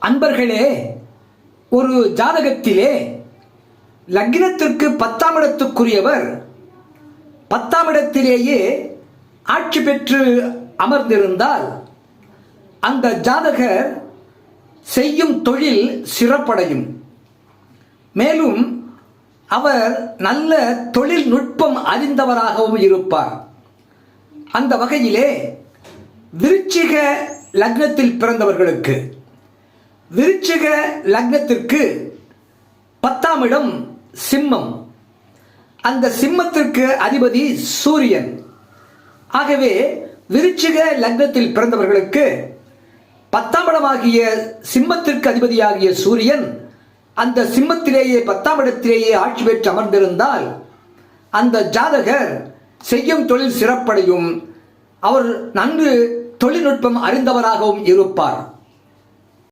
அன்பர்களே, ஒரு ஜாதகத்திலே லக்னத்திற்கு 10ஆம் இடத்துக்குரியவர் 10ஆம் இடத்திலேயே ஆட்சி பெற்று அமர்ந்திருந்தால் அந்த ஜாதகர் செய்யும் தொழில் சிறப்படையும். மேலும் அவர் நல்ல தொழில்நுட்பம் அறிந்தவராகவும் இருப்பார். அந்த வகையிலே விருச்சிக லக்னத்தில் பிறந்தவர்களுக்கு, விருச்சிக லக்னத்திற்கு 10ஆம் இடம் சிம்மம். அந்த சிம்மத்திற்கு அதிபதி சூரியன். ஆகவே விருச்சிக லக்னத்தில் பிறந்தவர்களுக்கு 10ஆம் இடமாகிய சிம்மத்திற்கு அதிபதியாகிய சூரியன் அந்த சிம்மத்திலேயே 10ஆம் இடத்திலேயே ஆட்சி பெற்று அமர்ந்திருந்தால் அந்த ஜாதகர் செய்யும் தொழில் சிறப்படையும். அவர் நன்கு தொழில்நுட்பம் அறிந்தவராகவும் இருப்பார்.